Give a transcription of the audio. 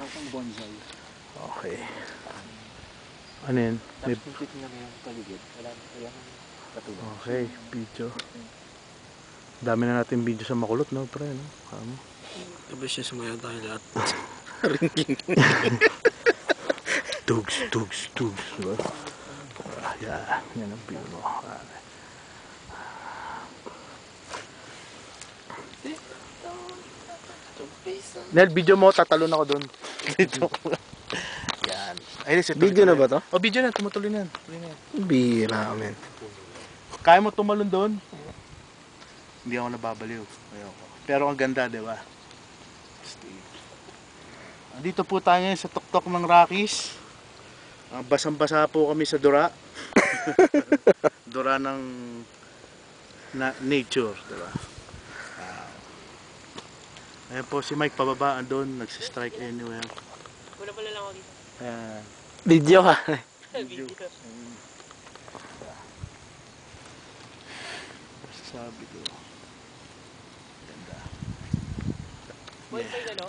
Ang bonsai. Okay. Ano yun? May... Tapos kung titignan mo yung paligid, wala nang katulad. Okay, video. Dami na natin video sa makulot, no? Pre, no? Tapos siya sumayaw tayo lahat. Ringking. Tugs, tugs, tugs. Diba? Yeah, yan ang view mo. Nel, video mo, tatalon ako doon. Yan. Ay, Video na ba to? O, video na, tumutuloy na. Bira, men. Kaya mo tumalon doon? Hindi ako nababaliw. Ayoko. Pero ang ganda, di ba? Dito po tayo sa tuktok ng Rockies. Basang-basa po kami sa dura. Dura ng nature, di ba? Ayan po si Mike pababa doon, nagsistrike anywhere. Wala pala lang ako dito. Ayan. Video ka. Video. Sabi ko. Ganda. Wifi na, no?